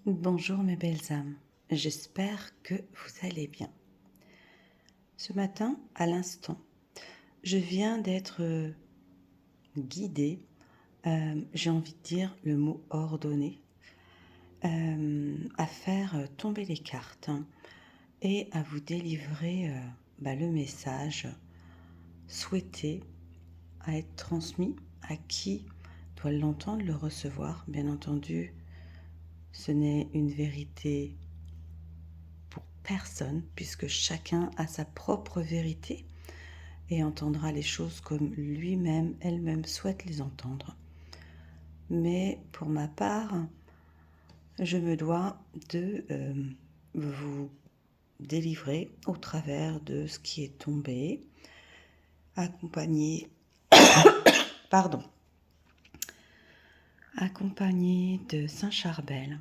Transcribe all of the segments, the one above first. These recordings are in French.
Bonjour mes belles âmes, j'espère que vous allez bien. Ce matin, à l'instant, je viens d'être guidée, j'ai envie de dire le mot ordonné, à faire tomber les cartes et à vous délivrer le message souhaité à être transmis à qui doit l'entendre, le recevoir. Bien entendu, ce n'est une vérité pour personne, puisque chacun a sa propre vérité et entendra les choses comme lui-même, elle-même souhaite les entendre. Mais pour ma part, je me dois de vous délivrer au travers de ce qui est tombé, accompagné, accompagné de Saint Charbel,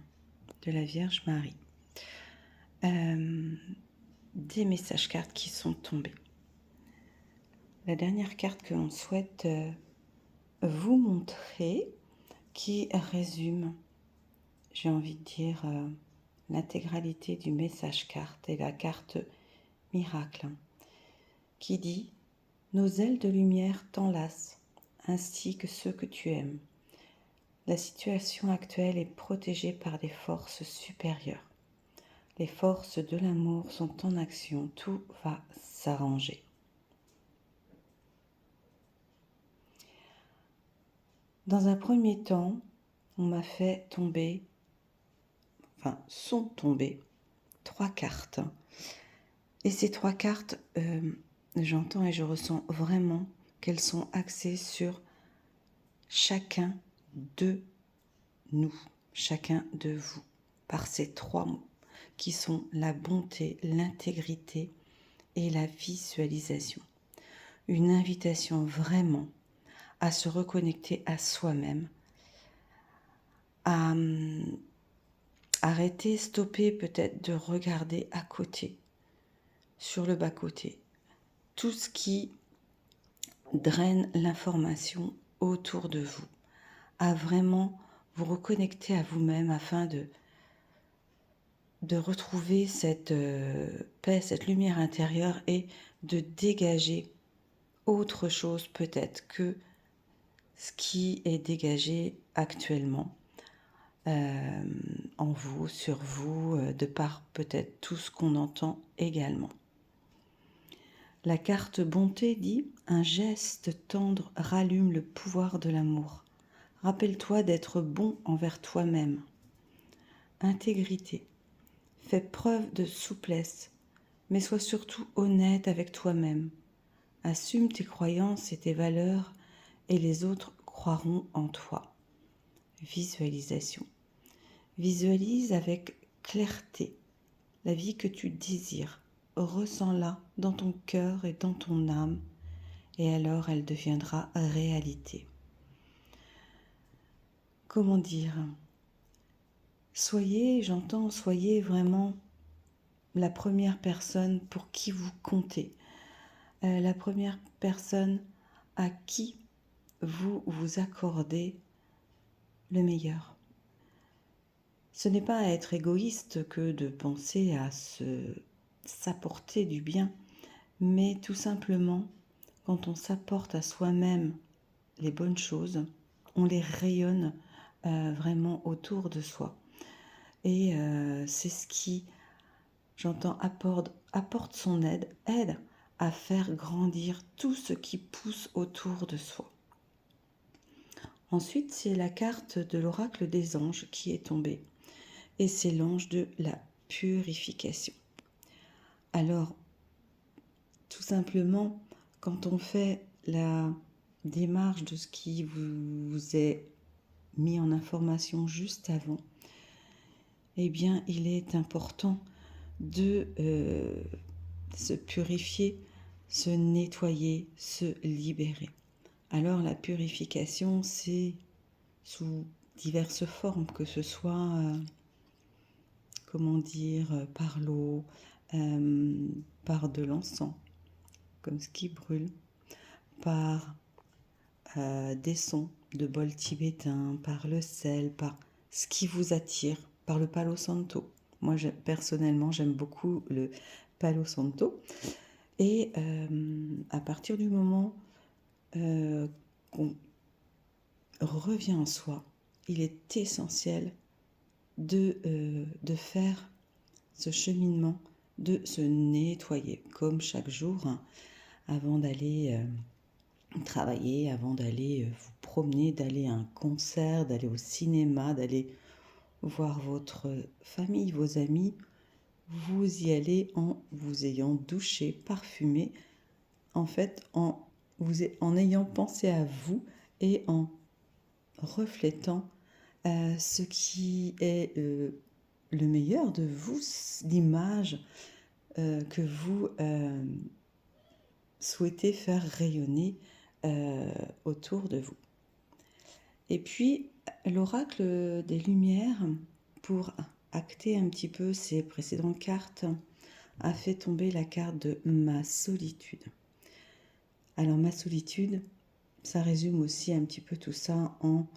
de la Vierge Marie, des messages cartes qui sont tombés. La dernière carte que l'on souhaite vous montrer, qui résume, j'ai envie de dire, l'intégralité du message carte est la carte miracle, qui dit « Nos ailes de lumière t'enlacent, ainsi que ceux que tu aimes. La situation actuelle est protégée par des forces supérieures. Les forces de l'amour sont en action, tout va s'arranger. » Dans un premier temps, on m'a fait tomber, sont tombées 3 cartes. Et ces 3 cartes, j'entends et je ressens vraiment qu'elles sont axées sur chacun de nous, chacun de vous, par ces 3 mots qui sont la bonté, l'intégrité et la visualisation. Une invitation vraiment à se reconnecter à soi-même, à arrêter, stopper peut-être de regarder à côté, sur le bas-côté, tout ce qui draine l'information autour de vous, à vraiment vous reconnecter à vous-même afin de retrouver cette paix, cette lumière intérieure et de dégager autre chose peut-être que ce qui est dégagé actuellement en vous, sur vous, de par peut-être tout ce qu'on entend également. La carte bonté dit « Un geste tendre rallume le pouvoir de l'amour. Rappelle-toi d'être bon envers toi-même. Intégrité. Fais preuve de souplesse, mais sois surtout honnête avec toi-même. Assume tes croyances et tes valeurs et les autres croiront en toi. » Visualisation. Visualise avec clarté la vie que tu désires. Ressens-la dans ton cœur et dans ton âme, et alors elle deviendra réalité. Comment dire ? Soyez vraiment la première personne pour qui vous comptez, la première personne à qui vous vous accordez le meilleur. Ce n'est pas être égoïste que de penser à s'apporter du bien, mais tout simplement, quand on s'apporte à soi-même les bonnes choses, on les rayonne vraiment autour de soi. Et c'est ce qui, j'entends, apporte son aide à faire grandir tout ce qui pousse autour de soi. Ensuite, c'est la carte de l'oracle des anges qui est tombée. Et c'est l'ange de la purification. Alors, tout simplement, quand on fait la démarche de ce qui vous est mis en information juste avant, eh bien, il est important de se purifier, se nettoyer, se libérer. Alors, la purification, c'est sous diverses formes, que ce soit, par l'eau, par de l'encens, comme ce qui brûle, par des sons de bol tibétain, par le sel, par ce qui vous attire, par le Palo Santo. Moi, personnellement, j'aime beaucoup le Palo Santo. Et à partir du moment qu'on revient en soi, il est essentiel de faire ce cheminement, de se nettoyer, comme chaque jour, hein, avant d'aller travailler, avant d'aller vous promener, d'aller à un concert, d'aller au cinéma, d'aller voir votre famille, vos amis. Vous y allez en vous ayant douché, parfumé, en fait en ayant pensé à vous et en reflétant ce qui est le meilleur de vous, l'image que vous souhaitez faire rayonner autour de vous. Et puis, l'oracle des Lumières, pour acter un petit peu ces précédentes cartes, a fait tomber la carte de ma solitude. Alors, ma solitude, ça résume aussi un petit peu tout ça en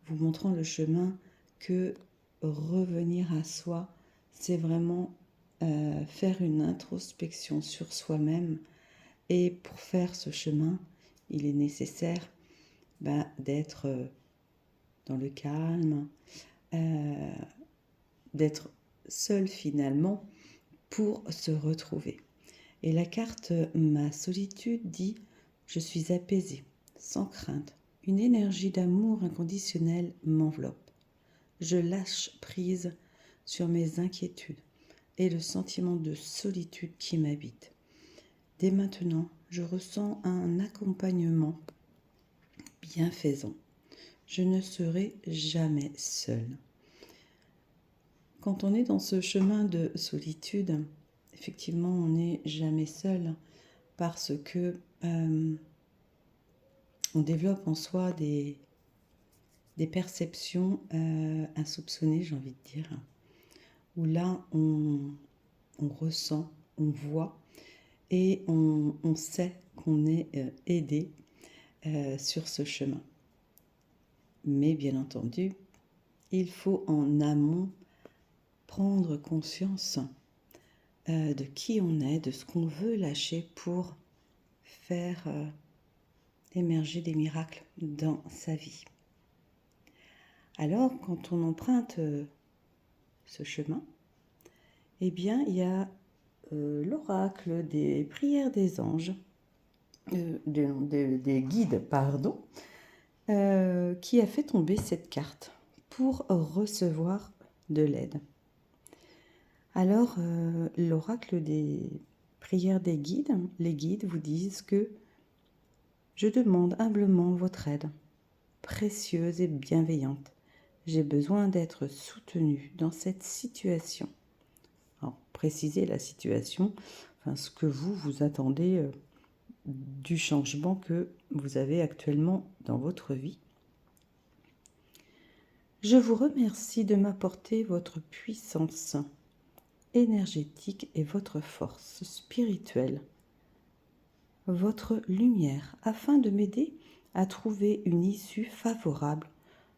vous montrant le chemin que revenir à soi, c'est vraiment faire une introspection sur soi-même. Et pour faire ce chemin, il est nécessaire d'être dans le calme, d'être seul finalement pour se retrouver. Et la carte Ma solitude dit « Je suis apaisée, sans crainte. Une énergie d'amour inconditionnel m'enveloppe. Je lâche prise sur mes inquiétudes et le sentiment de solitude qui m'habite. Dès maintenant, je ressens un accompagnement bienfaisant. Je ne serai jamais seule. » Quand on est dans ce chemin de solitude, effectivement, on n'est jamais seul parce que on développe en soi des perceptions insoupçonnées, j'ai envie de dire, où là, on ressent, on voit et on sait qu'on est aidé sur ce chemin. Mais bien entendu, il faut en amont prendre conscience de qui on est, de ce qu'on veut lâcher pour faire émerger des miracles dans sa vie. Alors, quand on emprunte ce chemin, eh bien, il y a l'oracle des prières des anges, des guides, pardon, qui a fait tomber cette carte pour recevoir de l'aide. Alors, l'oracle des prières des guides, les guides vous disent que je demande humblement votre aide, précieuse et bienveillante. J'ai besoin d'être soutenue dans cette situation. Alors, précisez la situation, ce que vous attendez du changement que vous avez actuellement dans votre vie. Je vous remercie de m'apporter votre puissance énergétique et votre force spirituelle, votre lumière, afin de m'aider à trouver une issue favorable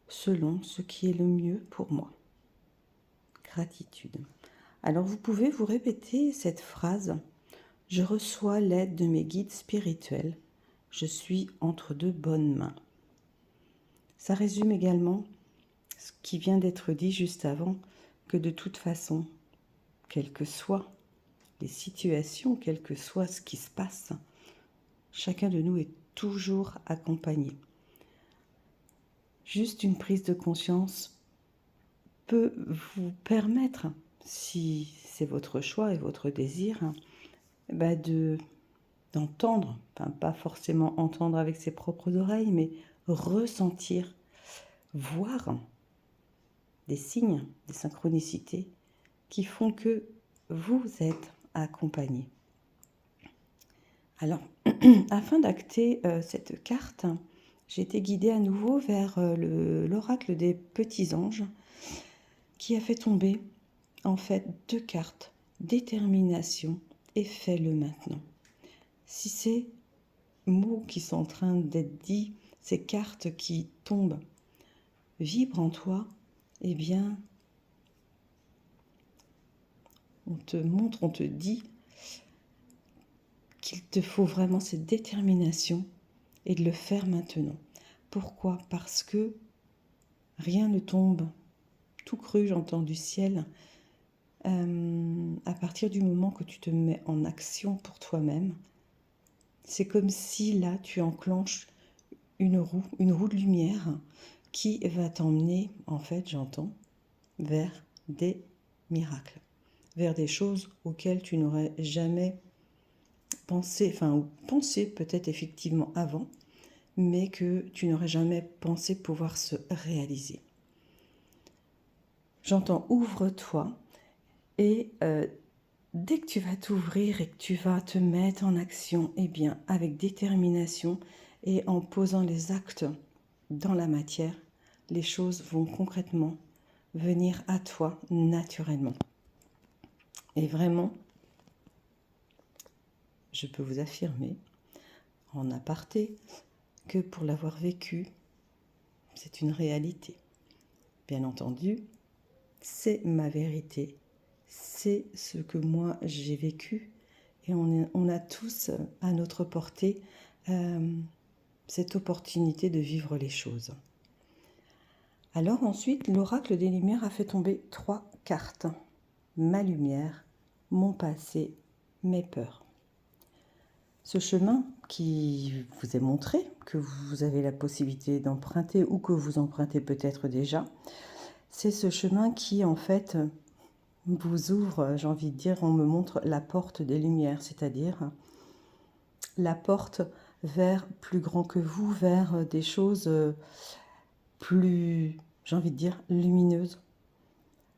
selon ce qui est le mieux pour moi. Gratitude. Alors vous pouvez vous répéter cette phrase. Je reçois l'aide de mes guides spirituels. Je suis entre de bonnes mains. Ça résume également ce qui vient d'être dit juste avant, que de toute façon, quelles que soient les situations, quel que soit ce qui se passe, chacun de nous est toujours accompagné. Juste une prise de conscience peut vous permettre, si c'est votre choix et votre désir, d'entendre, pas forcément entendre avec ses propres oreilles, mais ressentir, voir des signes, des synchronicités qui font que vous êtes accompagné. Alors, afin d'acter cette carte, j'ai été guidée à nouveau vers l'oracle des petits anges qui a fait tomber en fait 2 cartes, détermination et fais-le maintenant. Si ces mots qui sont en train d'être dits, ces cartes qui tombent, vibrent en toi, eh bien, on te montre, on te dit qu'il te faut vraiment cette détermination et de le faire maintenant. Pourquoi? Parce que rien ne tombe tout cru, j'entends du ciel, à partir du moment que tu te mets en action pour toi-même. C'est comme si là, tu enclenches une roue de lumière qui va t'emmener, en fait, j'entends, vers des miracles, vers des choses auxquelles tu n'aurais jamais pensé, ou pensé peut-être effectivement avant, mais que tu n'aurais jamais pensé pouvoir se réaliser. J'entends ouvre-toi et dès que tu vas t'ouvrir et que tu vas te mettre en action, eh bien avec détermination et en posant les actes dans la matière, les choses vont concrètement venir à toi naturellement. Et vraiment, je peux vous affirmer, en aparté, que pour l'avoir vécu, c'est une réalité. Bien entendu, c'est ma vérité, c'est ce que moi j'ai vécu, et on a tous à notre portée cette opportunité de vivre les choses. Alors ensuite, l'oracle des Lumières a fait tomber 3 cartes. Ma lumière, mon passé, mes peurs. Ce chemin qui vous est montré, que vous avez la possibilité d'emprunter ou que vous empruntez peut-être déjà, c'est ce chemin qui en fait vous ouvre, j'ai envie de dire, on me montre la porte des lumières, c'est-à-dire la porte vers plus grand que vous, vers des choses plus, j'ai envie de dire, lumineuses,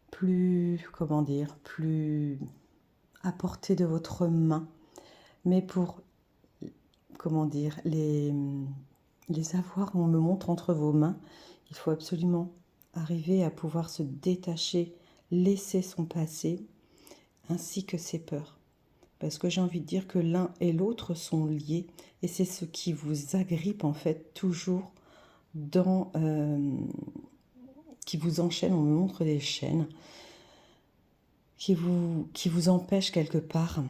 plus, plus à portée de votre main, mais pour, les avoir, on me montre entre vos mains, il faut absolument arriver à pouvoir se détacher, laisser son passé, ainsi que ses peurs. Parce que j'ai envie de dire que l'un et l'autre sont liés, et c'est ce qui vous agrippe en fait toujours qui vous enchaîne, on me montre des chaînes, qui vous empêchent quelque part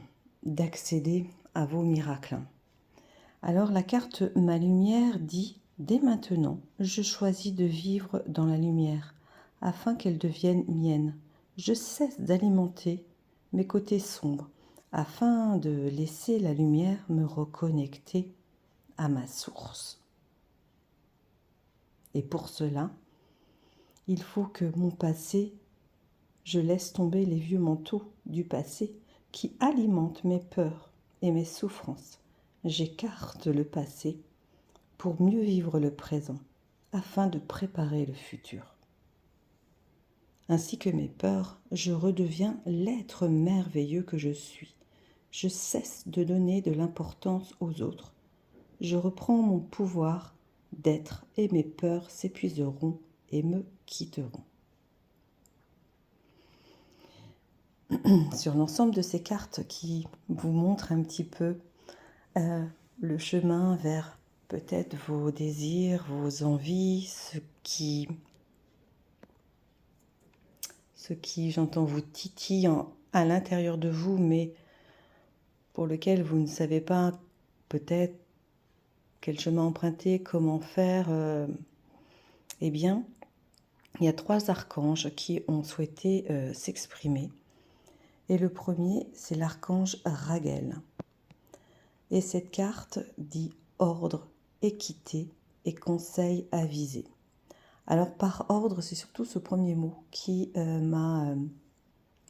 d'accéder à vos miracles. Alors la carte Ma lumière dit « Dès maintenant, je choisis de vivre dans la lumière, afin qu'elle devienne mienne. Je cesse d'alimenter mes côtés sombres, afin de laisser la lumière me reconnecter à ma source. Et pour cela, il faut que mon passé, je laisse tomber les vieux manteaux du passé qui alimentent mes peurs et mes souffrances. J'écarte le passé pour mieux vivre le présent, afin de préparer le futur. Ainsi que mes peurs, je redeviens l'être merveilleux que je suis. Je cesse de donner de l'importance aux autres. Je reprends mon pouvoir d'être et mes peurs s'épuiseront et me quitteront. Sur l'ensemble de ces cartes qui vous montrent un petit peu le chemin vers peut-être vos désirs, vos envies, ce qui j'entends, vous titille à l'intérieur de vous, mais pour lequel vous ne savez pas peut-être quel chemin emprunter, comment faire, eh bien, il y a 3 archanges qui ont souhaité s'exprimer. Et le premier, c'est l'archange Raguel. Et cette carte dit ordre, équité et conseil avisé. Alors par ordre, c'est surtout ce premier mot qui m'a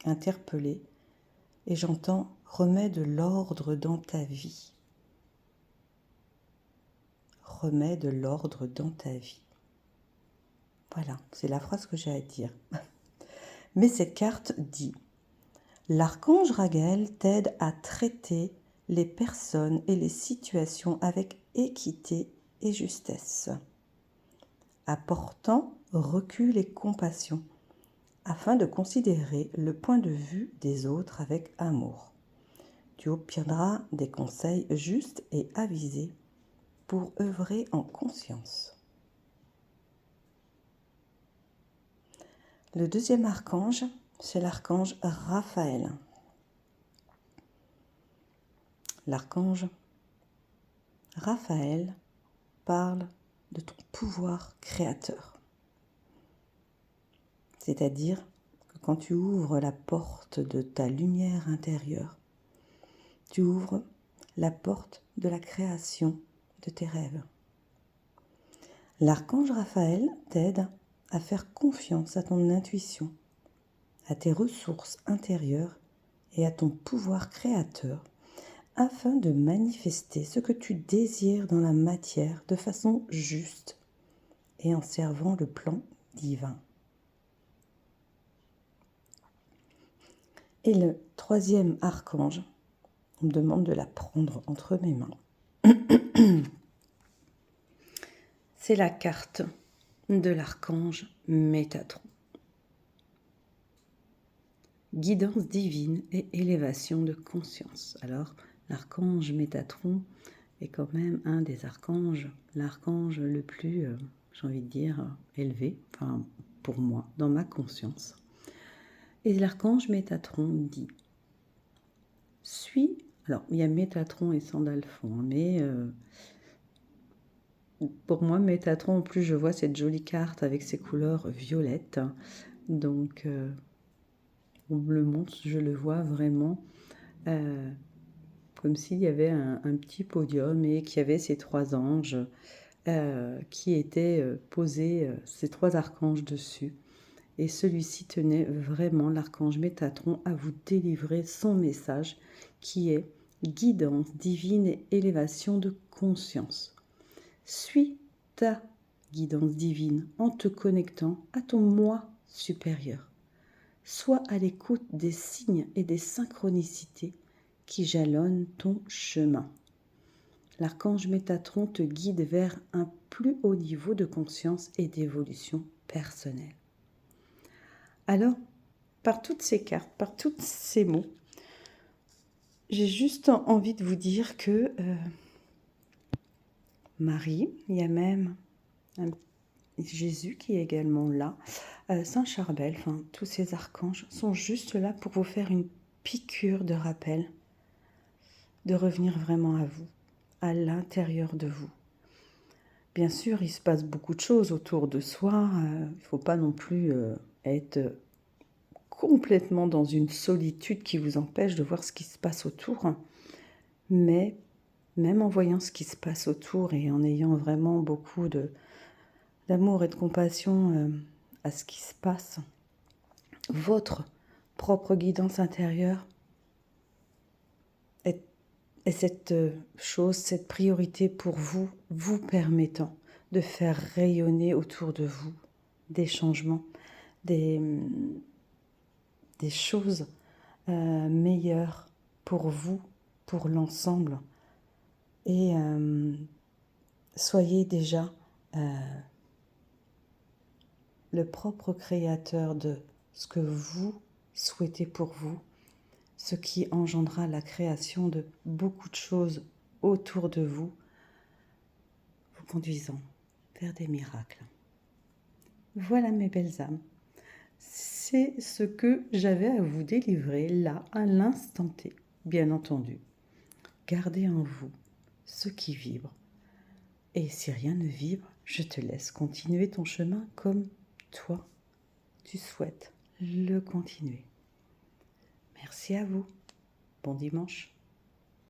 interpellée. Et j'entends remets de l'ordre dans ta vie. Remets de l'ordre dans ta vie. Voilà, c'est la phrase que j'ai à dire. Mais cette carte dit l'archange Raguel t'aide à traiter les personnes et les situations avec équité et justesse, apportant recul et compassion, afin de considérer le point de vue des autres avec amour. Tu obtiendras des conseils justes et avisés pour œuvrer en conscience. Le deuxième archange, c'est l'archange Raphaël. L'archange Raphaël parle de ton pouvoir créateur. C'est-à-dire que quand tu ouvres la porte de ta lumière intérieure, tu ouvres la porte de la création de tes rêves. L'archange Raphaël t'aide à faire confiance à ton intuition, à tes ressources intérieures et à ton pouvoir créateur afin de manifester ce que tu désires dans la matière de façon juste et en servant le plan divin. Et le troisième archange, on me demande de la prendre entre mes mains. C'est la carte de l'archange Métatron. Guidance divine et élévation de conscience. Alors, l'archange Métatron est quand même un des archanges, l'archange le plus, j'ai envie de dire, élevé, enfin pour moi, dans ma conscience. Et l'archange Métatron dit, alors il y a Métatron et Sandalphon, mais pour moi, Métatron, en plus je vois cette jolie carte avec ses couleurs violettes, donc on me le montre, je le vois vraiment comme s'il y avait un petit podium et qu'il y avait ces trois anges qui étaient posés, ces trois archanges dessus. Et celui-ci tenait vraiment, l'archange Métatron, à vous délivrer son message qui est guidance divine et élévation de conscience. Suis ta guidance divine en te connectant à ton moi supérieur. Sois à l'écoute des signes et des synchronicités qui jalonnent ton chemin. L'archange Métatron te guide vers un plus haut niveau de conscience et d'évolution personnelle. Alors, par toutes ces cartes, par tous ces mots, j'ai juste envie de vous dire que Marie, il y a même Jésus qui est également là, Saint Charbel, enfin tous ces archanges sont juste là pour vous faire une piqûre de rappel, de revenir vraiment à vous, à l'intérieur de vous. Bien sûr, il se passe beaucoup de choses autour de soi, il ne faut pas non plus être complètement dans une solitude qui vous empêche de voir ce qui se passe autour, mais même en voyant ce qui se passe autour et en ayant vraiment beaucoup d'amour et de compassion à ce qui se passe, votre propre guidance intérieure est cette chose, cette priorité pour vous, vous permettant de faire rayonner autour de vous des changements, des choses meilleures pour vous, pour l'ensemble. Et soyez déjà le propre créateur de ce que vous souhaitez pour vous, ce qui engendrera la création de beaucoup de choses autour de vous, vous conduisant vers des miracles. Voilà mes belles âmes. C'est ce que j'avais à vous délivrer là, à l'instant T, bien entendu. Gardez en vous ce qui vibre. Et si rien ne vibre, je te laisse continuer ton chemin comme toi, tu souhaites le continuer. Merci à vous. Bon dimanche.